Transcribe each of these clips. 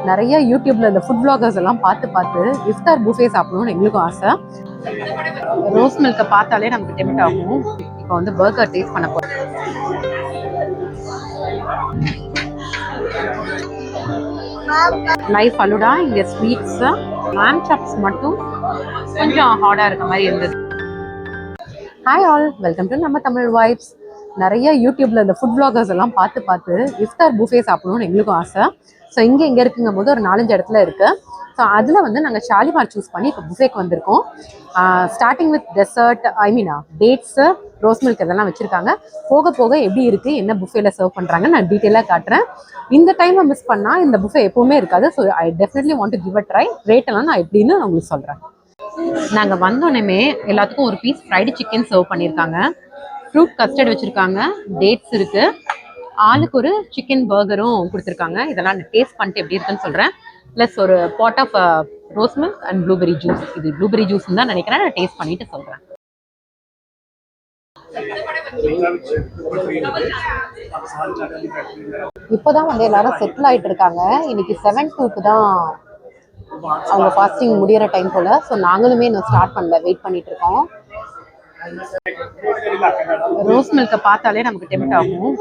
நிறைய யூடியூப்ல இந்த ஃபுட் பிளாகர்ஸ் எல்லாம் பார்த்து இஃப்தார் புஃபே சாப்பிடணும்னு எங்களுக்கும் ஆசை. ரோஸ் மில்கை பார்த்தாலே நமக்கு டெம்ப்ட் ஆகும். இப்போ வந்து பர்கர் டேஸ்ட் பண்ண போறோம். லைவ் ஃபலூடா, இங்கே ஸ்வீட்ஸ், lamb chops மட்டும் கொஞ்சம் ஹார்டாக இருக்க மாதிரி இருந்தது. ஹாய் ஆல், வெல்கம் டு நம்ம தமிழ் வைப்ஸ். நிறைய யூடியூப்ல இந்த ஃபுட் பிளாகர்ஸ் எல்லாம் பார்த்து இஃப்தார் புஃபே சாப்பிடணும்னு எங்களுக்கும் ஆசை. ஸோ இங்கே இருக்குங்கும் போது ஒரு 4-5 இடத்துல இருக்கு. ஸோ அதில் வந்து நாங்கள் ஷாலிமார் சூஸ் பண்ணி இப்போ புஃபேக்கு வந்திருக்கோம். Starting with dessert, dates, rose milk இதெல்லாம் வச்சுருக்காங்க. போக போக எப்படி இருக்குது, என்ன புஃபேல சர்வ் பண்ணுறாங்க நான் டீட்டெயிலாக காட்டுறேன். இந்த டைமை மிஸ் பண்ணால் இந்த புஃபே எப்போவுமே இருக்காது. So I definitely want to give a try. ரேட்டெல்லாம் நான் எப்படின்னு உங்களுக்கு சொல்கிறேன். நாங்கள் வந்தோடனே எல்லாத்துக்கும் ஒரு பீஸ் ஃப்ரைடு சிக்கன் சர்வ் பண்ணியிருக்காங்க. ஃப்ரூட் கஸ்டர்ட் வச்சுருக்காங்க, டேட்ஸ் இருக்குது, ஆளுக்கு ஒரு சிக்கன் பர்கரும் கொடுத்துருக்காங்க. இதெல்லாம் டேஸ்ட் பண்ணிட்டு எப்படி இருக்குன்னு சொல்கிறேன். ப்ளஸ் ஒரு pot of rose milk and blueberry juice. இது ப்ளூபெரி ஜூஸ்ன்னு தான் நினைக்கிறேன். நான் டேஸ்ட் பண்ணிட்டு சொல்கிறேன். இப்போதான் வந்து எல்லாரும் செட்டில் ஆகிட்டு இருக்காங்க. இன்னைக்கு 7-2 தான் அவங்க ஃபாஸ்டிங் முடிகிற டைம் போல். ஸோ நாங்களுமே இன்னும் ஸ்டார்ட் பண்ணல, வெயிட் பண்ணிட்டு இருக்கோம். ரோஸ் மில்கை பார்த்தாலே நமக்கு டெம்ப்ட் ஆகும்.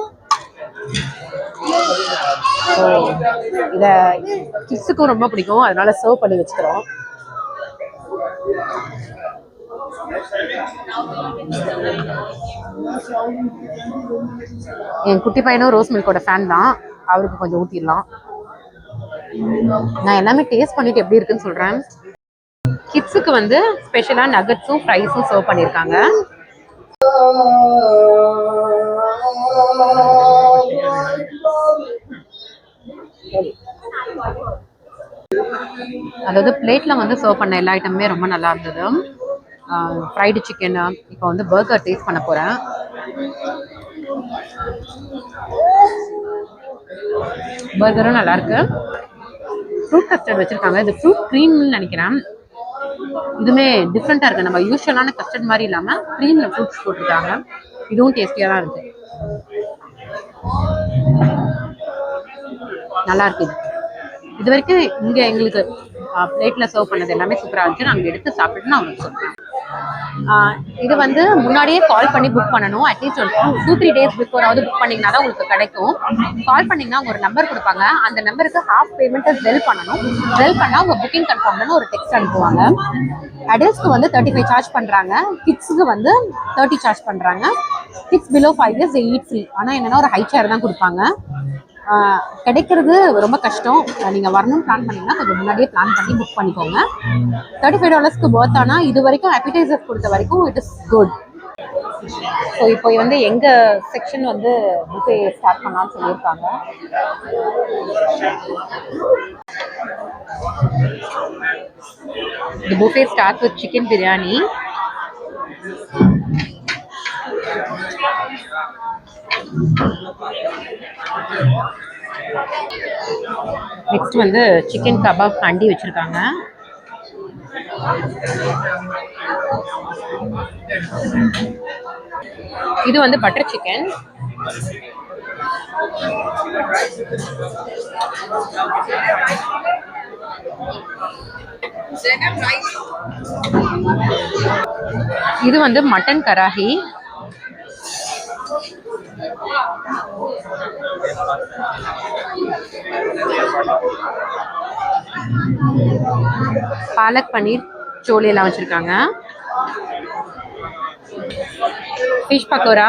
ஸோ இதை கிட்ஸுக்கும் ரொம்ப பிடிக்கும், அதனால சர்வ் பண்ணி வச்சுக்கிறோம். என் குட்டி பையனும் ரோஸ் மில்கோட ஃபேன் தான், அவருக்கு கொஞ்சம் ஊற்றிடலாம். நான் எல்லாமே டேஸ்ட் பண்ணிட்டு எப்படி இருக்குன்னு சொல்கிறேன். கிட்ஸுக்கு வந்து ஸ்பெஷலாக நகட்ஸும் ஃப்ரைஸும் சர்வ் பண்ணியிருக்காங்க. அதாவது பிளேட்டில் வந்து சர்வ் பண்ண எல்லா ஐட்டமுமே ரொம்ப நல்லா இருந்தது. ஃப்ரைடு சிக்கன், இப்போ வந்து பர்கர் டேஸ்ட் பண்ண போகிறேன். பர்கரும் நல்லாயிருக்கு. ஃப்ரூட் கஸ்டர்ட் வச்சுருக்காங்க. இது ஃப்ரூட் க்ரீம்னு நினைக்கிறேன். இதுவுமே டிஃப்ரெண்ட்டாக இருக்குது. நம்ம யூஸ்வலான கஸ்டர்ட் மாதிரி இல்லாமல் க்ரீமில் ஃப்ரூட்ஸ் போட்டிருக்காங்க. இதுவும் டேஸ்டியாக தான் இருக்குது. நல்லா இருக்குது. இது வரைக்கும் இங்கே எங்களுக்கு பிளேட்டில் சர்வ் பண்ணது எல்லாமே சூப்பராக இருந்துச்சு. நாங்கள் எடுத்து சாப்பிட்டுட்டு நான் உங்களுக்கு சொல்கிறேன். இது வந்து முன்னாடியே கால் பண்ணி புக் பண்ணணும். அட்லீஸ்ட் ஒரு 2-3 டேஸ் பிஃபோராவது புக் பண்ணிங்கன்னா தான் உங்களுக்கு கிடைக்கும். கால் பண்ணிங்கன்னா அவங்க ஒரு நம்பர் கொடுப்பாங்க. அந்த நம்பருக்கு ஹாஃப் பேமெண்ட்டை செல் பண்ணணும். செல் பண்ணால் அவங்க புக்கிங் கன்ஃபார்ம்னு ஒரு டெக்ஸ்ட் அனுப்புவாங்க. அடல்ட்ஸ்க்கு வந்து 35 சார்ஜ் பண்ணுறாங்க, கிட்ஸுக்கு வந்து 30 சார்ஜ் பண்ணுறாங்க. Kids below 5 years eat free. ஆனால் என்னென்னா ஒரு ஹை சேர் தான் கொடுப்பாங்க. கிடைக்கிறது ரொம்ப கஷ்டம். நீங்கள் வரணும்னு பிளான் பண்ணிங்கன்னா கொஞ்சம் முன்னாடியே பிளான் பண்ணி புக் பண்ணிக்கோங்க. $35 ஒர்த். ஆனால் இது வரைக்கும் அப்பிடைசர்ஸ் கொடுத்த வரைக்கும் இட் இஸ் குட். ஸோ இப்போ வந்து எங்கள் செக்ஷன் வந்து புஃபே ஸ்டார்ட் பண்ணலான்னு சொல்லியிருக்காங்க. The buffet starts with chicken biryani. Next வந்து சிக்கன் கபாப் ஹண்டி வச்சிருக்காங்க. இது வந்து பட்டர் சிக்கன். இது வந்து மட்டன் கராஹி. பாலக் பன்னீர் சோலி எல்லாம் வச்சிருக்காங்க. ஃபிஷ் பக்கோடா,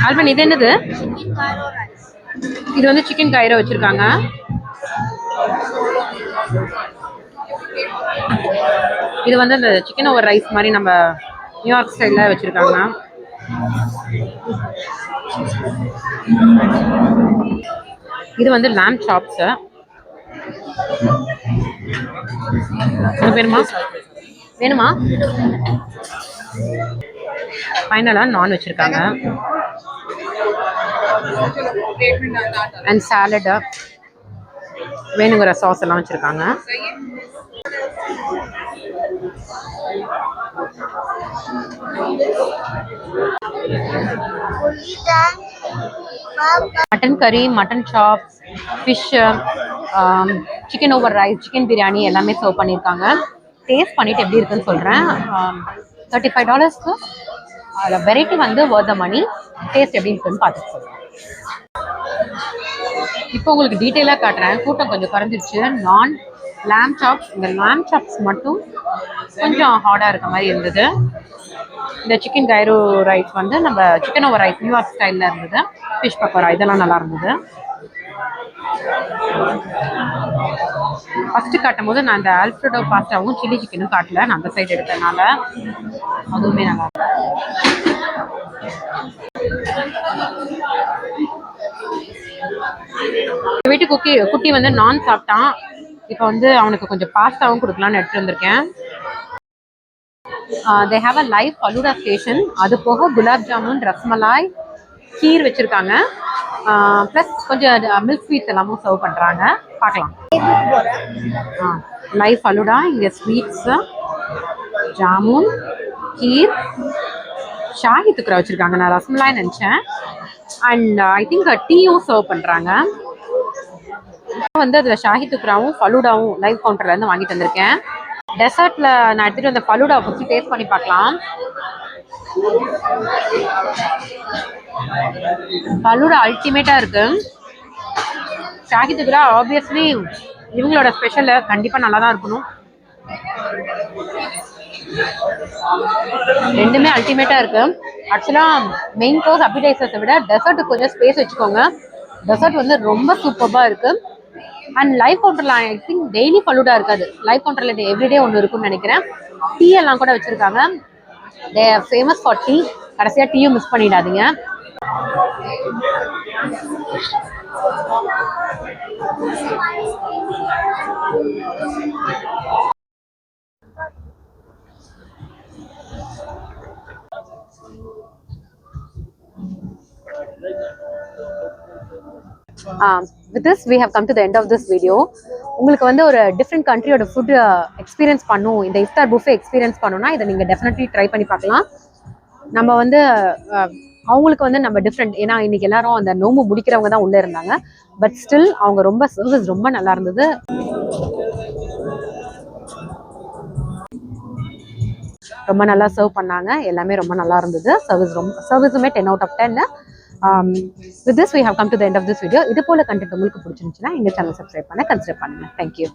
ஆல்பன் இது என்னது? இது வந்து சிக்கன் கைரோ வச்சிருக்காங்க. இது வந்து அந்த சிக்கன் ஓவர் ரைஸ் மாதிரி நம்ம நியூயார்க் ஸ்டைலில் வச்சிருக்காங்க. இது வந்து lamb chops. வேணுமா? ஃபைனலாக நான் வச்சுருக்காங்க. அண்ட் சாலடு, வேணுங்கிற சாஸ் எல்லாம் வச்சுருக்காங்க. மட்டன் கறி, mutton chops, fish, chicken over rice, chicken biryani எல்லாமே சர்வ் பண்ணியிருக்காங்க. டேஸ்ட் பண்ணிட்டு எப்படி இருக்குன்னு சொல்கிறேன். $35க்கு அதில் வெரைட்டி வந்து worth the money. டேஸ்ட் எப்படி இருக்குன்னு பார்த்துட்டு சொல்கிறேன். இப்போ உங்களுக்கு டீட்டெயிலாக காட்டுறேன். கூட்டம் கொஞ்சம் குறைஞ்சிருச்சு. lamb chops, இந்த lamb chops மட்டும் கொஞ்சம் ஹார்டாக இருக்க மாதிரி இருந்தது. இந்த சிக்கன் கைரோ ரைஸ் வந்து நம்ம சிக்கன் ஓவர் ரைஸ் நியூயார்க் ஸ்டைலில் இருந்தது. ஃபிஷ் பக்கோடா இதெல்லாம் நல்லா இருந்தது. ஃபஸ்ட்டு காட்டும் போது நான் இந்த ஆல்ஃப்ரெடோ பாஸ்டாவும் சில்லி சிக்கனும் காட்டல. நான் அந்த சைடு எடுத்ததுனால அதுவுமே நல்லா வீட்டு குட்டி வந்து நான் சாப்பிட்டான். இப்போ வந்து அவனுக்கு கொஞ்சம் பாஸ்தாவும் கொடுக்கலான்னு எடுத்துட்டு வந்திருக்கேன். they have a live faluda station. அது போக குலாப் ஜாமுன், ரஸ்மலாய், கீர் வச்சிருக்காங்க. ப்ளஸ் கொஞ்சம் மில்க் ஸ்வீட்ஸ் எல்லாமும் சர்வ் பண்ணுறாங்க. பார்க்கலாம். லைவ் ஃபலுடா, இங்கே ஸ்வீட்ஸு, ஜாமுன், கீர், ஷாஹி துக்ரா வச்சுருக்காங்க. நான் ரஸ்மலாய் நினச்சேன். அண்ட் ஐ திங்க் டீயும் சர்வ் பண்ணுறாங்க. வந்து அதில் ஷாஹி துக்ராவும் ஃபலுடாவும் லைவ் கவுண்டர்லேருந்து வாங்கிட்டு வந்திருக்கேன். டெசர்ட்டில் நான் எடுத்துகிட்டு வந்த ஃபலுடா ஃபஸ்ட்டு டேஸ்ட் பண்ணி பார்க்கலாம். ஃபலுடா அல்டிமேட்டாக இருக்கு. ஷாஹி துக்ரா ஆப்வியஸ்லி இவங்களோட ஸ்பெஷலு, கண்டிப்பாக நல்லா தான் இருக்கணும். ரெண்டுமே அல்டிமேட்டாக இருக்கு. ஆக்சுவலாக மெயின் கோர்ஸ் அப்பிடைசர்ஸை விட டெசர்ட்டுக்கு கொஞ்சம் ஸ்பேஸ் வச்சுக்கோங்க. டெசர்ட் வந்து ரொம்ப சூப்பராக இருக்கு. அண்ட் லைவ் கவுண்டரில் ஐ திங்க் டெய்லி ஃபலுடா இருக்காது. லைவ் கவுண்டரில் எவ்ரிடே ஒன்று இருக்குன்னு நினைக்கிறேன். டீ எல்லாம் கூட வச்சுருக்காங்க. They are famous for tea. கடைசியாக டீயும் மிஸ் பண்ணிடாதீங்க. With this we have come to the end of this video. உங்களுக்கு வந்து ஒரு டிஃப்ரெண்ட் கண்ட்ரியோட ஃபுட் எக்ஸ்பீரியன்ஸ் பண்ணும், இந்த இஃப்தார் புஃபே எக்ஸ்பீரியன்ஸ் பண்ணணும்னா இதை நீங்கள் டெஃபினெட்லி ட்ரை பண்ணி பார்க்கலாம். நம்ம வந்து அவங்களுக்கு வந்து நம்ம டிஃப்ரெண்ட், ஏன்னா இன்னைக்கு எல்லாரும் அந்த நோம்பு முடிக்கிறவங்க தான் உள்ளே இருந்தாங்க. பட் ஸ்டில் அவங்க ரொம்ப சர்வீஸ் ரொம்ப நல்லா இருந்தது. ரொம்ப நல்லா சர்வ் பண்ணாங்க. எல்லாமே ரொம்ப நல்லா இருந்தது. சர்வீஸுமே 10 out of 10. With this we have come to the end of this video. இது போல கண்டென்ட் உங்களுக்கு பிடிச்சிருந்துச்சுன்னா எங்கள் சேனல் சப்ஸ்கிரைப் பண்ண கன்சிடர் பண்ணுங்க. தேங்க்யூ.